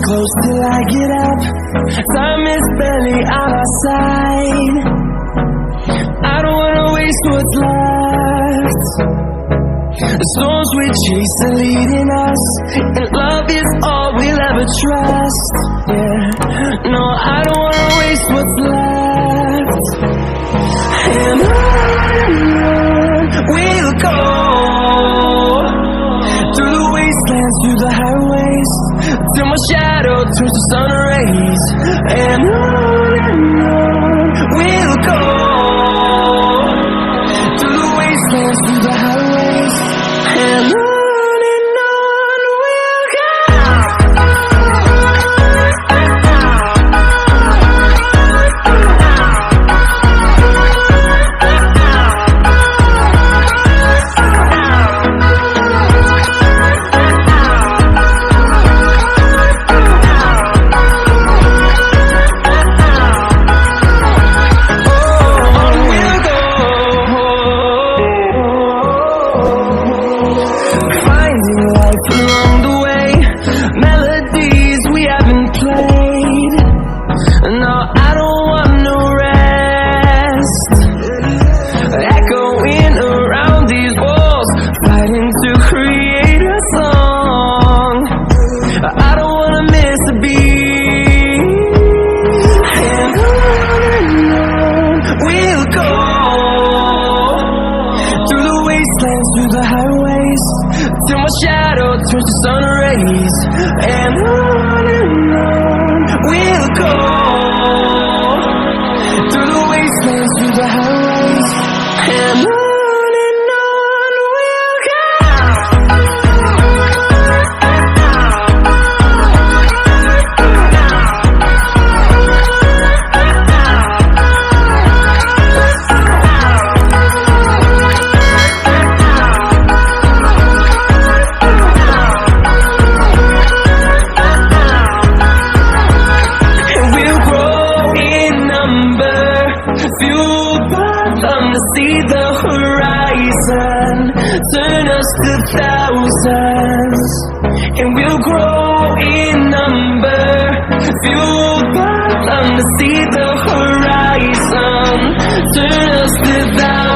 close till I get up. Time is barely on our side. I don't wanna waste what's left. The storms we chase are leading us, and love is all we'll ever trust. Yeah, no, I don't wanna waste what's left. And on we'll go, through the wastelands, through the highways, till my shadow turns to sun rays. And on we'll go, through the wastelands, through the highways, and on we'll go. go through the wastelands, through the highways, and on we'll go. Fueled by them to see the horizon, turn us to thousands, and we'll grow in number. Fueled by them to see the horizon, turn us to thousands.